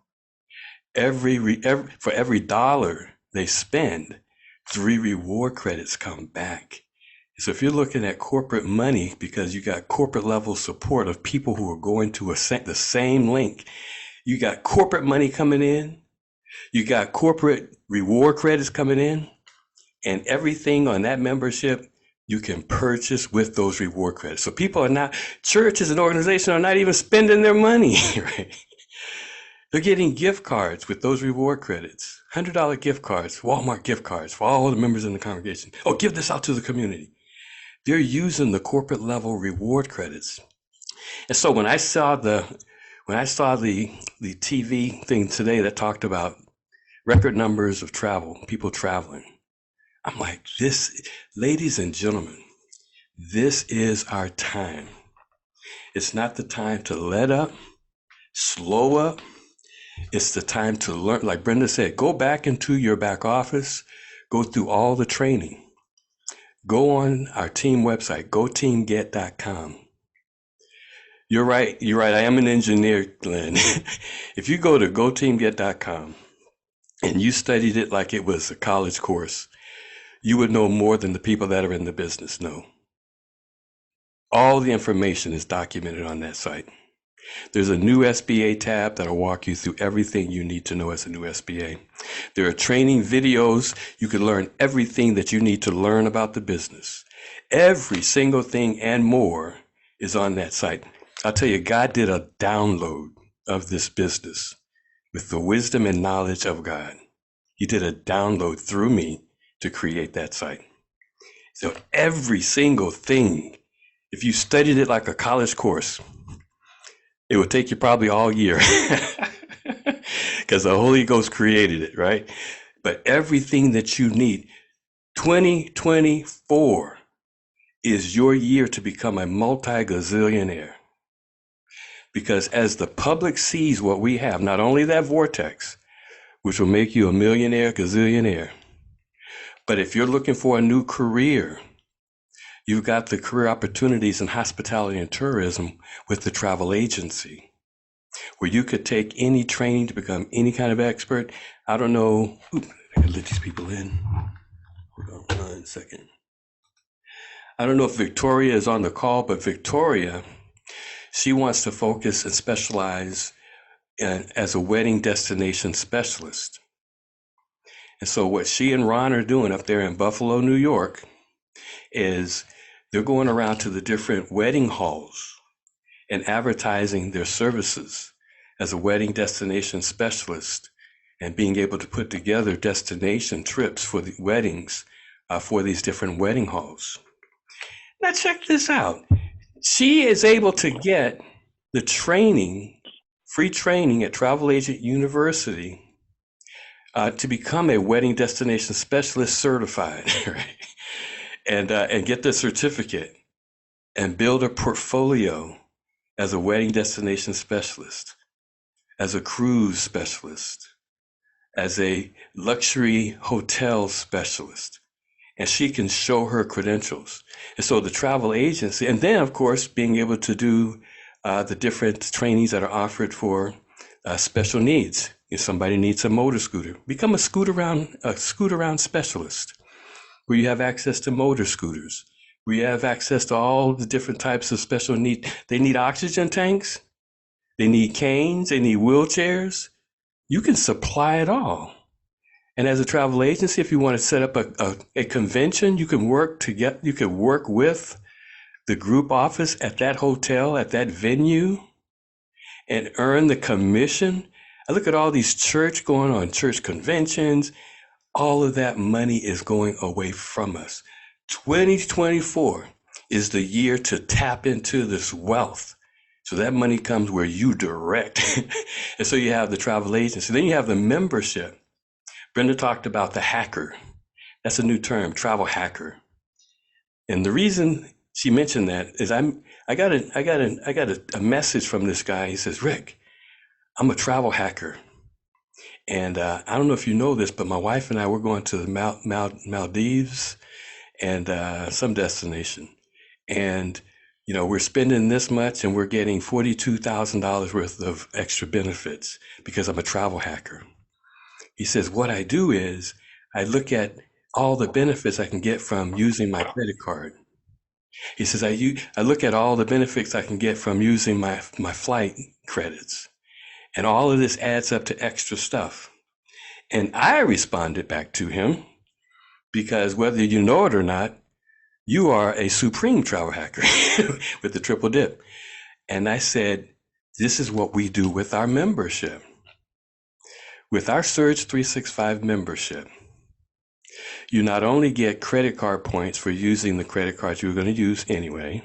for every dollar they spend, 3 reward credits come back. So if you're looking at corporate money, because you got corporate level support of people who are going to the same link, you got corporate money coming in, you got corporate reward credits coming in, and everything on that membership you can purchase with those reward credits. So churches and organizations are not even spending their money, right? They're getting gift cards with those reward credits, $100 gift cards, Walmart gift cards for all the members in the congregation. Oh, give this out to the community. They're using the corporate level reward credits. And so when I saw the TV thing today that talked about record numbers of people traveling, I'm like, ladies and gentlemen, this is our time. It's not the time to let up, slow up. It's the time to learn. Like Brenda said, go back into your back office, go through all the training. Go on our team website, goteamget.com. You're right. I am an engineer, Glenn. If you go to goteamget.com and you studied it like it was a college course, you would know more than the people that are in the business know. All the information is documented on that site. There's a new SBA tab that'll walk you through everything you need to know as a new SBA. There are training videos. You can learn everything that you need to learn about the business. Every single thing and more is on that site. I'll tell you, God did a download of this business with the wisdom and knowledge of God. He did a download through me to create that site. So every single thing, if you studied it like a college course, it would take you probably all year because the Holy Ghost created it, right? But everything that you need, 2024 is your year to become a multi-gazillionaire. Because as the public sees what we have, not only that vortex, which will make you a millionaire, gazillionaire, but if you're looking for a new career, you've got the career opportunities in hospitality and tourism with the travel agency, where you could take any training to become any kind of expert. I don't know. I can let these people in. Hold on 1 second. I don't know if Victoria is on the call, but Victoria, she wants to focus and specialize as a wedding destination specialist. And so what she and Ron are doing up there in Buffalo, New York, is they're going around to the different wedding halls and advertising their services as a wedding destination specialist and being able to put together destination trips for the weddings for these different wedding halls. Now check this out. She is able to get the training free training at Travel Agent University to become a wedding destination specialist certified, right? And get the certificate and build a portfolio as a wedding destination specialist, as a cruise specialist, as a luxury hotel specialist. And she can show her credentials. And so the travel agency, and then of course, being able to do the different trainings that are offered for special needs. If somebody needs a motor scooter, become a scoot around specialist, where you have access to motor scooters, where you have access to all the different types of special needs. They need oxygen tanks, they need canes, they need wheelchairs. You can supply it all. And as a travel agency, if you want to set up a convention, you can work with the group office at that hotel, at that venue, and earn the commission. I look at all these church conventions, all of that money is going away from us. 2024 is the year to tap into this wealth. So that money comes where you direct. And so you have the travel agency, then you have the membership. Brenda talked about the hacker. That's a new term, travel hacker. And the reason she mentioned that is I got a message from this guy. He says, Rick, I'm a travel hacker. And I don't know if you know this, but my wife and I, we're going to the Maldives and some destination. And, we're spending this much and we're getting $42,000 worth of extra benefits because I'm a travel hacker. He says, what I do is I look at all the benefits I can get from using my credit card. He says, I look at all the benefits I can get from using my flight credits. And all of this adds up to extra stuff. And I responded back to him, because whether you know it or not, you are a supreme travel hacker with the triple dip. And I said, this is what we do with our membership. With our Surge 365 membership, you not only get credit card points for using the credit cards you were going to use anyway,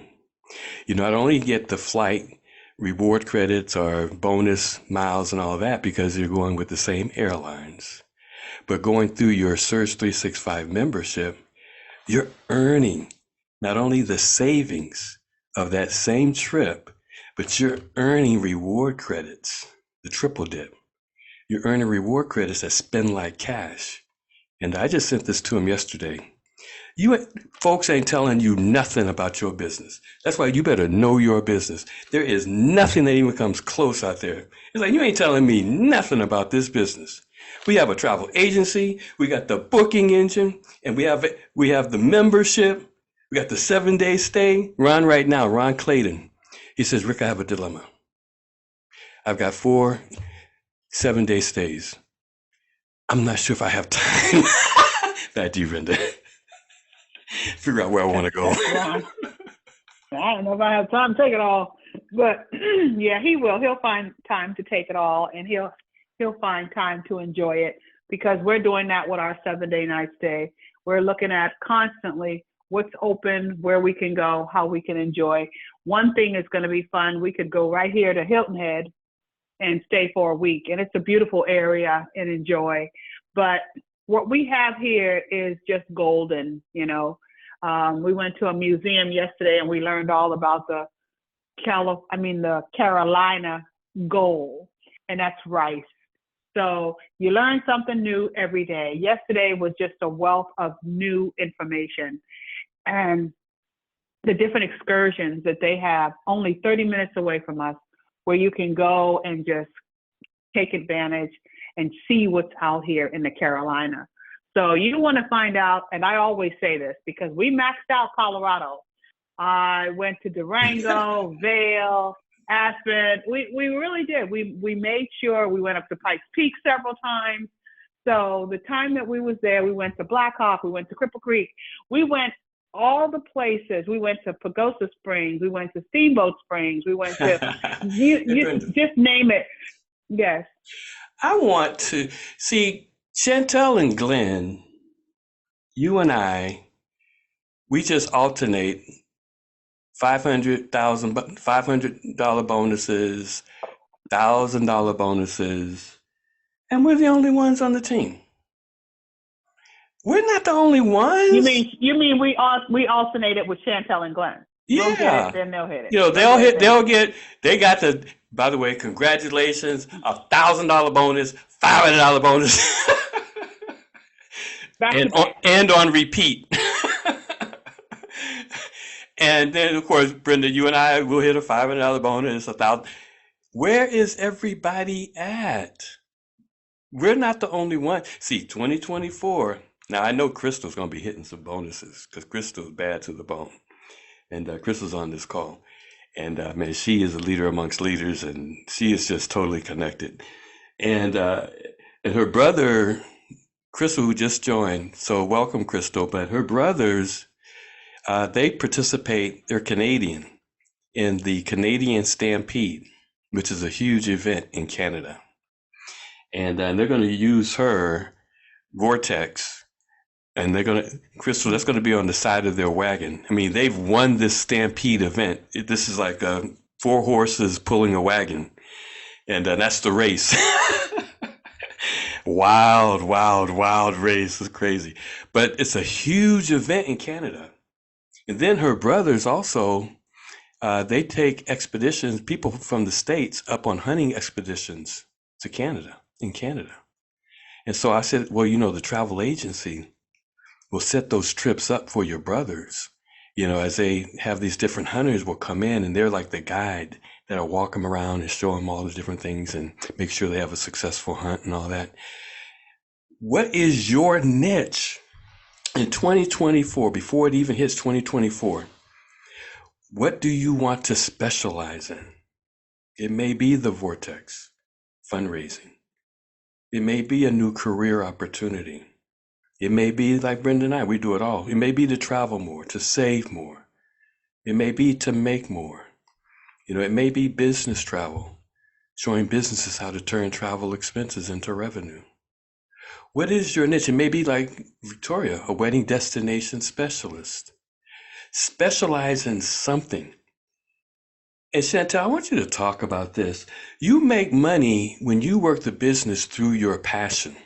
you not only get the flight reward credits or bonus miles and all of that because you're going with the same airlines, but going through your Surge 365 membership, you're earning not only the savings of that same trip, but you're earning reward credits, the triple dip. You're earning reward credits that spend like cash. And I just sent this to him yesterday. You folks ain't telling you nothing about your business. That's why you better know your business. There is nothing that even comes close out there. It's like, you ain't telling me nothing about this business. We have a travel agency, we got the booking engine, and we have the membership, we got the 7-day stay. Ron Clayton, he says, Rick, I have a dilemma. I've got 4 7-day stays. I'm not sure if I have time. Back to you, Brenda. Figure out where I want to go. I don't know if I have time to take it all, but yeah, he will. He'll find time to take it all, and he'll find time to enjoy it, because we're doing that with our 7-day night stay. We're looking at constantly what's open, where we can go, how we can enjoy. One thing is going to be fun. We could go right here to Hilton Head and stay for a week, and it's a beautiful area and enjoy. But what we have here is just golden, We went to a museum yesterday and we learned all about the Carolina gold, and that's rice. So you learn something new every day. Yesterday was just a wealth of new information, and the different excursions that they have only 30 minutes away from us, where you can go and just take advantage and see what's out here in the Carolina. So you want to find out, and I always say this because we maxed out Colorado. I went to Durango, Vail, Aspen. We really did. We made sure we went up to Pikes Peak several times. So the time that we was there, we went to Black Hawk, we went to Cripple Creek. We went all the places. We went to Pagosa Springs. We went to Steamboat Springs. We went to, you just name it. Yes. I want to see Chantel and Glenn, you and I, we just alternate $500 bonuses, $1,000 bonuses, and we're the only ones on the team. We're not the only ones. You mean we alternated with Chantel and Glenn? Yeah. We'll get it, then they'll hit it. You know, they got the, by the way, congratulations, $1,000 bonus, $500 bonus. And on repeat. And then, of course, Brenda, you and I will hit a $500 bonus, $1,000. Where is everybody at? We're not the only one. See, 2024. Now, I know Crystal's going to be hitting some bonuses because Crystal's bad to the bone. And Crystal's on this call. And man, she is a leader amongst leaders, and she is just totally connected. And her brother, Crystal, who just joined, so welcome, Crystal. But her brothers, they participate, they're Canadian, in the Canadian Stampede, which is a huge event in Canada. And they're going to use her Vortex, and they're going to, Crystal, that's going to be on the side of their wagon. I mean, they've won this Stampede event. This is like 4 horses pulling a wagon, and that's the race. Wild race. It's crazy. But it's a huge event in Canada. And then her brothers also, they take expeditions, people from the States up on hunting expeditions to Canada, in Canada. And so I said, well, you know, the travel agency will set those trips up for your brothers. You know, as they have these different hunters will come in, and they're like the guide that'll walk them around and show them all the different things and make sure they have a successful hunt and all that. What is your niche in 2024, before it even hits 2024? What do you want to specialize in? It may be the Vortex, fundraising. It may be a new career opportunity. It may be like Brenda and I, we do it all. It may be to travel more, to save more. It may be to make more. You know, it may be business travel, showing businesses how to turn travel expenses into revenue. What is your niche? It may be like Victoria, a wedding destination specialist. Specialize in something. And Chantel, I want you to talk about this. You make money when you work the business through your passion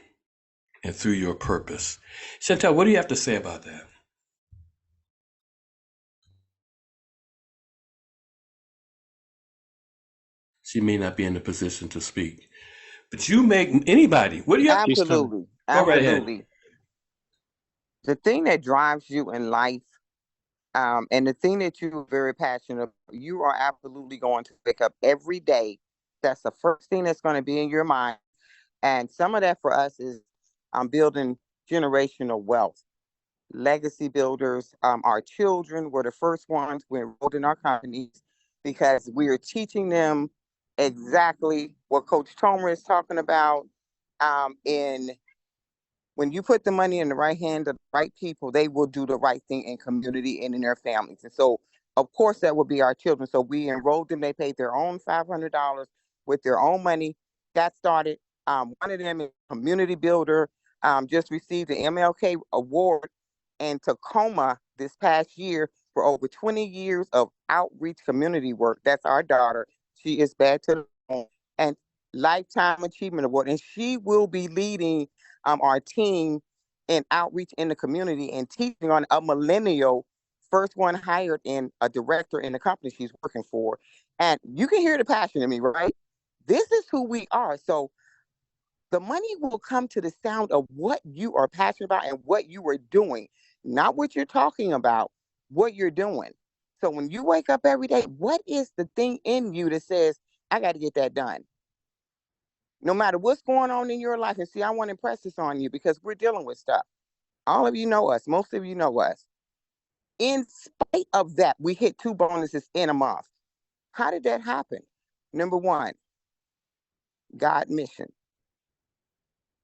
and through your purpose. Chantel, what do you have to say about that? She may not be in a position to speak, but you make anybody. What do you have? Absolutely. Go right ahead. Absolutely. The thing that drives you in life, and the thing that you're very passionate about, you are absolutely going to wake up every day. That's the first thing that's going to be in your mind. And some of that for us is building generational wealth. Legacy builders, our children were the first ones we enrolled in our companies because we are teaching them exactly what Coach Tomer is talking about. In when you put the money in the right hand of the right people, they will do the right thing in community and in their families. And so, of course, that would be our children. So we enrolled them. They paid their own $500 with their own money. That started. One of them is a community builder, just received the MLK award in Tacoma this past year for over 20 years of outreach community work. That's our daughter. She is bad to the bone. And Lifetime Achievement Award. And she will be leading our team in outreach in the community and teaching on a millennial, first one hired in a director in the company she's working for. And you can hear the passion in me, right? This is who we are. So the money will come to the sound of what you are passionate about and what you are doing, not what you're talking about, what you're doing. So when you wake up every day, what is the thing in you that says, I got to get that done? No matter what's going on in your life. And see, I want to impress this on you because we're dealing with stuff. All of you know us. Most of you know us. In spite of that, we hit 2 bonuses in a month. How did that happen? Number one, God mission.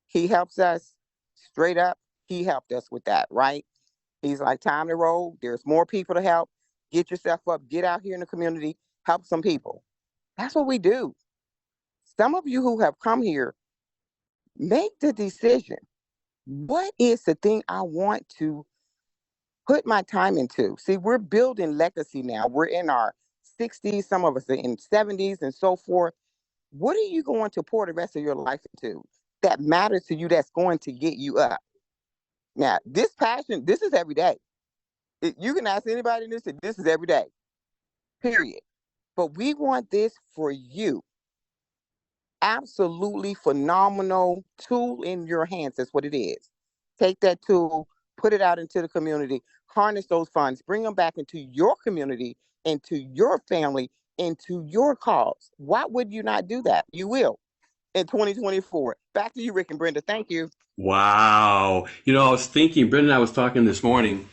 He helps us straight up. He helped us with that, right? He's like, time to roll. There's more people to help. Get yourself up. Get out here in the community. Help some people. That's what we do. Some of you who have come here, make the decision. What is the thing I want to put my time into? See, we're building legacy now. We're in our 60s. Some of us are in 70s and so forth. What are you going to pour the rest of your life into that matters to you, that's going to get you up? Now, this passion, this is every day. You can ask anybody in this is every day, period. But we want this for you. Absolutely phenomenal tool in your hands. That's what it is. Take that tool, put it out into the community, harness those funds, bring them back into your community, into your family, into your cause. Why would you not do that? You will in 2024. Back to you, Rick and Brenda. Thank you. Wow. I was thinking, Brenda and I was talking this morning,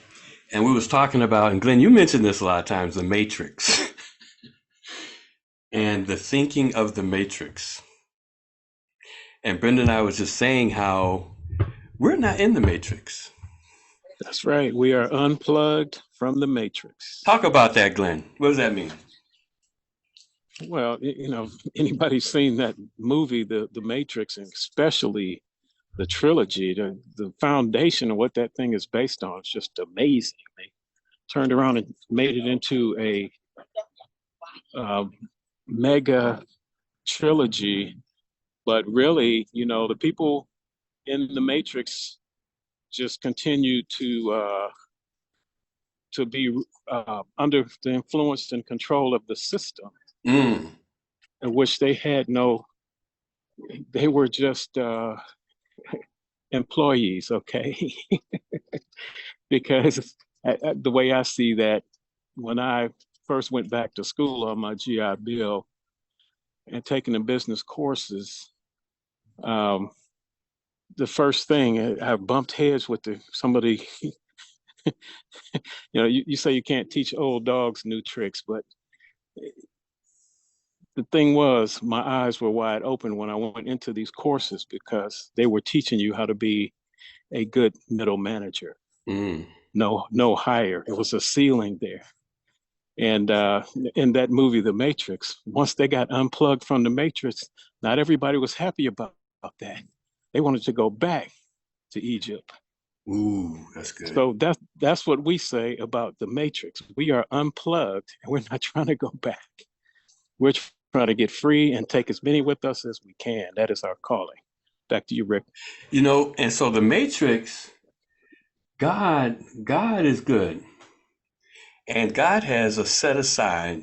and we was talking about, and Glenn, you mentioned this a lot of times, the matrix and the thinking of the matrix. And Brenda and I was just saying how we're not in the matrix. That's right. We are unplugged from the matrix. Talk about that, Glenn. What does that mean? Well, anybody's seen that movie, The Matrix, and especially the trilogy, the foundation of what that thing is based on is just amazing. They turned around and made it into a mega trilogy, but really, the people in the Matrix just continue to be under the influence and control of the system, in which they had they were just employees, okay? Because the way I see that, when I first went back to school on my GI Bill and taking the business courses, the first thing I bumped heads with somebody. You say you can't teach old dogs new tricks, but the thing was, my eyes were wide open when I went into these courses, because they were teaching you how to be a good middle manager. No higher. It was a ceiling there. And in that movie, The Matrix, once they got unplugged from the Matrix, not everybody was happy about that. They wanted to go back to Egypt. Ooh, that's good. So that's what we say about the Matrix. We are unplugged, and we're not trying to go back. We're trying to get free and take as many with us as we can. That is our calling. Back to you, Rick. And so the Matrix, God is good. And God has a set aside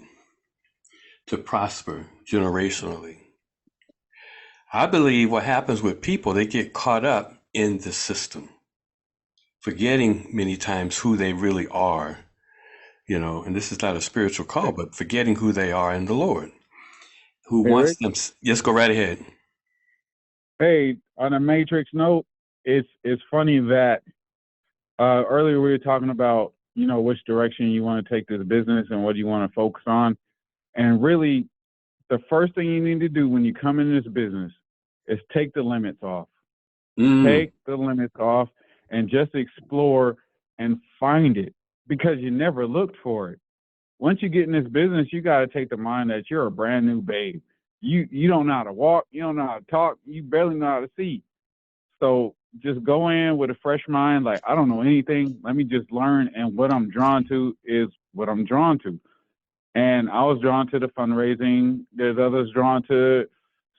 to prosper generationally. I believe what happens with people, they get caught up in the system, forgetting many times who they really are, and this is not a spiritual call, but forgetting who they are in the Lord, who wants them. Yes, go right ahead. Hey, on a Matrix note, it's funny that earlier we were talking about, which direction you want to take to the business and what you want to focus on. And really, the first thing you need to do when you come in this business is take the limits off. Take the limits off and just explore and find it, because you never looked for it. Once you get in this business, you got to take the mind that you're a brand new babe. You don't know how to walk. You don't know how to talk. You barely know how to see. So just go in with a fresh mind. Like, I don't know anything. Let me just learn. And what I'm drawn to is what I'm drawn to. And I was drawn to the fundraising. There's others drawn to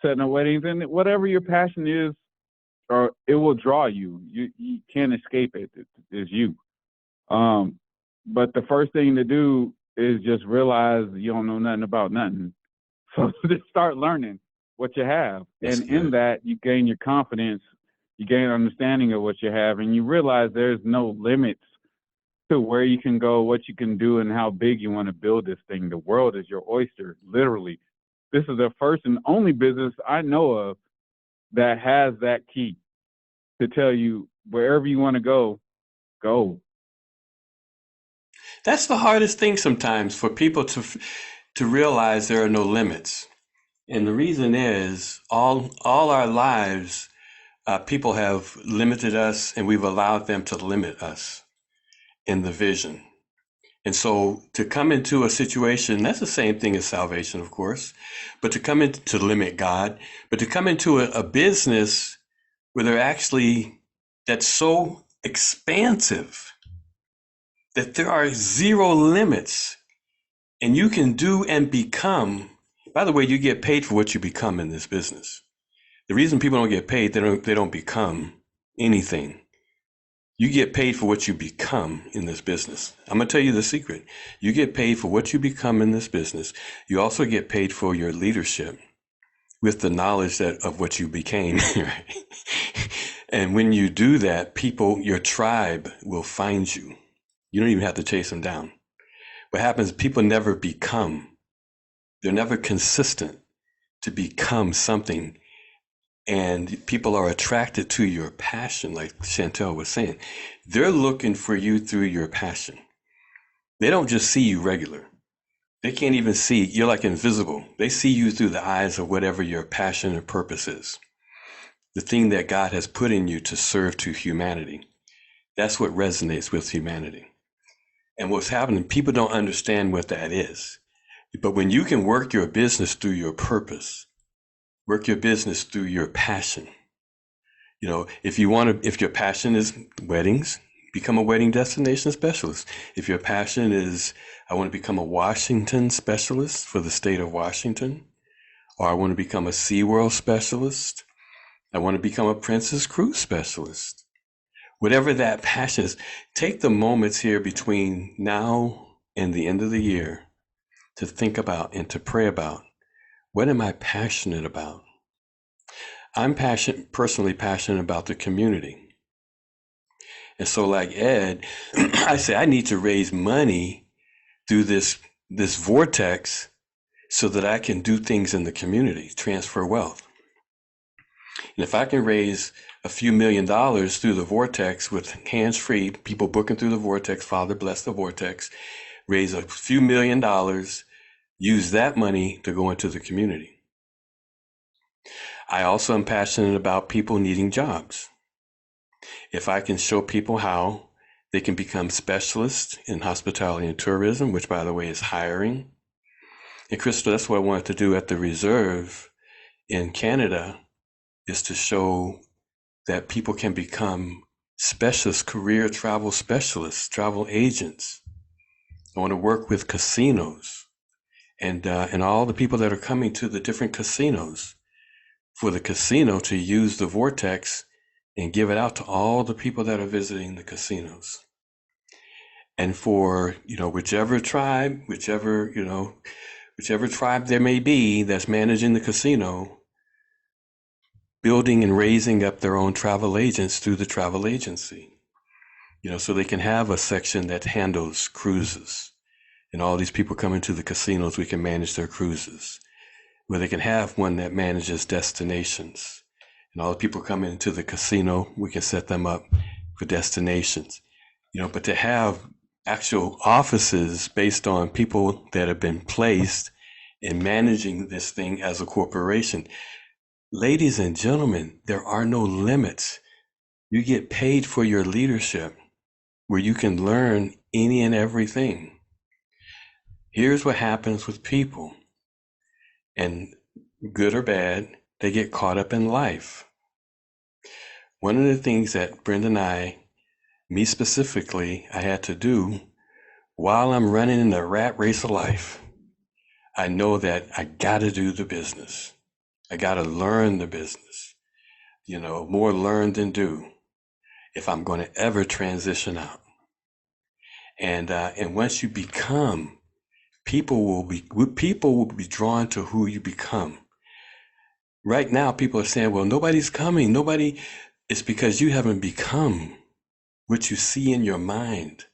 setting up weddings, and whatever your passion is, or it will draw you. You can't escape it. It's you. But the first thing to do is just realize you don't know nothing about nothing. So just start learning what you have. That's and good. In that, you gain your confidence, you gain understanding of what you have, and you realize there's no limits to where you can go, what you can do, and how big you want to build this thing. The world is your oyster, literally. This is the first and only business I know of that has that key to tell you wherever you want to go, go. That's the hardest thing sometimes, for people to realize there are no limits. And the reason is all our lives, people have limited us, and we've allowed them to limit us in the vision. And so to come into a situation, that's the same thing as salvation, of course, but to come into to limit God, but to come into a business where that's so expansive that there are zero limits, and you can do and become. By the way, you get paid for what you become in this business. The reason people don't get paid, they don't become anything. You get paid for what you become in this business. I'm going to tell you the secret. You get paid for what you become in this business. You also get paid for your leadership with the knowledge of what you became. Right? And when you do that, people, your tribe will find you. You don't even have to chase them down. What happens, people never become. They're never consistent to become something. And people are attracted to your passion, like Chantel was saying. They're looking for you through your passion. They don't just see you regular. They can't even see, you're like invisible. They see you through the eyes of whatever your passion and purpose is. The thing that God has put in you to serve to humanity. That's what resonates with humanity. And what's happening, people don't understand what that is. But when you can work your business through your purpose, work your business through your passion. You know, if your passion is weddings, become a wedding destination specialist. If your passion is, I want to become a Washington specialist for the state of Washington, or I want to become a SeaWorld specialist, I want to become a Princess Cruise specialist. Whatever that passion is, take the moments here between now and the end of the year to think about and to pray about, what am I passionate about? I'm personally passionate about the community. And so like Ed, I say I need to raise money through this vortex so that I can do things in the community, transfer wealth. And if I can raise a few $1 million through the vortex with hands-free, people booking through the vortex, Father bless the vortex, raise a few $1 million, use that money to go into the community. I also am passionate about people needing jobs. If I can show people how they can become specialists in hospitality and tourism, which by the way is hiring. And Crystal, that's what I wanted to do at the Reserve in Canada, is to show that people can become specialists, career travel specialists, travel agents. I want to work with casinos and all the people that are coming to the different casinos, for the casino to use the vortex and give it out to all the people that are visiting the casinos. And for, whichever tribe there may be that's managing the casino, building and raising up their own travel agents through the travel agency, so they can have a section that handles cruises. And all these people coming to the casinos, we can manage their cruises. Where they can have one that manages destinations. And all the people coming into the casino, we can set them up for destinations. But to have actual offices based on people that have been placed in managing this thing as a corporation. Ladies and gentlemen, there are no limits. You get paid for your leadership, where you can learn any and everything. Here's what happens with people. And good or bad, they get caught up in life. One of the things that Brenda and me specifically, I had to do while I'm running in the rat race of life, I know that I got to do the business. I got to learn the business, more learn than do, if I'm going to ever transition out. And once you become, people will be drawn to who you become. Right now, people are saying, well, nobody's coming. It's because you haven't become what you see in your mind.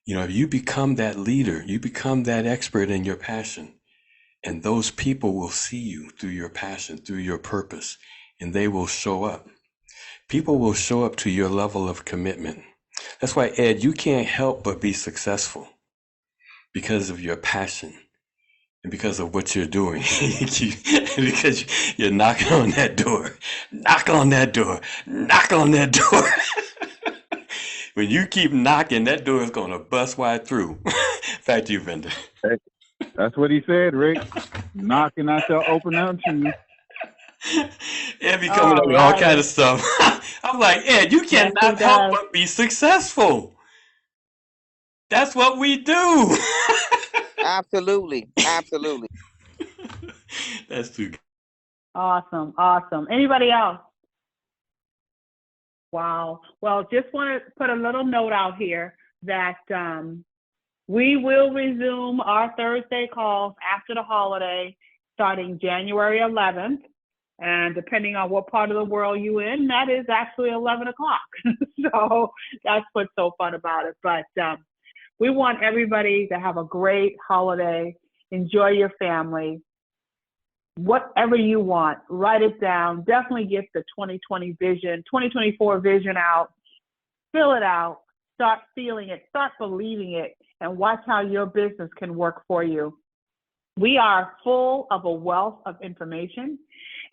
If you become that leader, you become that expert in your passion, and those people will see you through your passion, through your purpose, and they will show up. People will show up to your level of commitment. That's why, Ed, you can't help but be successful because of your passion. And because of what you're doing, because you're knocking on that door, knock on that door, knock on that door. When you keep knocking, that door is going to bust wide through. Back to you, Brenda. Hey, that's what he said, Rick. Knocking, I shall open unto you. Ed be coming up with all kind of stuff. I'm like, Ed, you cannot help but be successful. That's what we do. Absolutely. Absolutely. That's too good. Awesome. Awesome. Anybody else? Wow. Well, just want to put a little note out here that we will resume our Thursday calls after the holiday starting January 11th. And depending on what part of the world you're in, that is actually 11 o'clock. So that's what's so fun about it. But we want everybody to have a great holiday. Enjoy your family. Whatever you want, write it down. Definitely get the 2024 vision out. Fill it out. Start feeling it. Start believing it. And watch how your business can work for you. We are full of a wealth of information.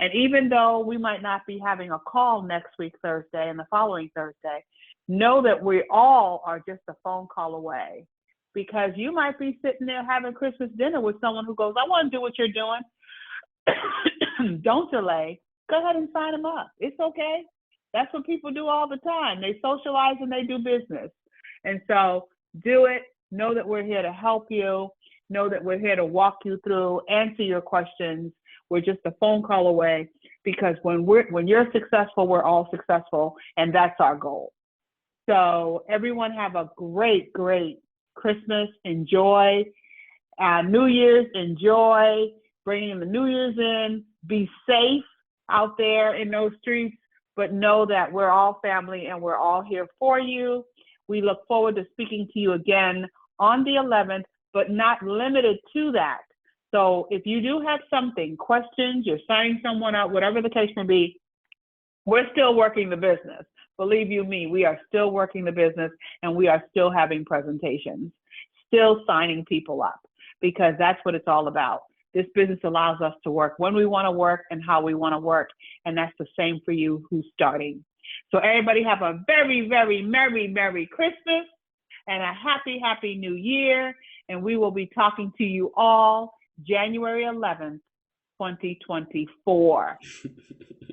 And even though we might not be having a call next week, Thursday, and the following Thursday, know that we all are just a phone call away. Because you might be sitting there having Christmas dinner with someone who goes, I want to do what you're doing. Don't delay. Go ahead and sign them up. It's okay. That's what people do all the time. They socialize and they do business. And so do it. Know that we're here to help you. Know that we're here to walk you through, answer your questions. We're just a phone call away, because when you're successful, we're all successful, and that's our goal. So everyone have a great, great Christmas. Enjoy. New Year's, enjoy. Bringing the New Year's in. Be safe out there in those streets, but know that we're all family and we're all here for you. We look forward to speaking to you again on the 11th, but not limited to that. So if you do have something, questions, you're signing someone up, whatever the case may be, we're still working the business. Believe you me, we are still working the business, and we are still having presentations, still signing people up, because that's what it's all about. This business allows us to work when we want to work and how we want to work. And that's the same for you who's starting. So everybody have a very, very Merry Christmas and a happy, happy New Year. And we will be talking to you all January 11th, 2024.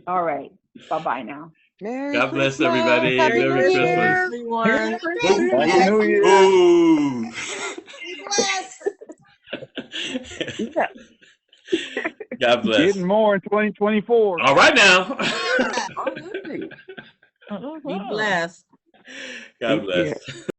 All right. Bye-bye now. Merry God bless Christmas. everybody. Happy Merry New Year. Christmas. Everyone. Happy New Year. Ooh. Yeah. God bless. Getting more in 2024. All right now. Be blessed. God bless.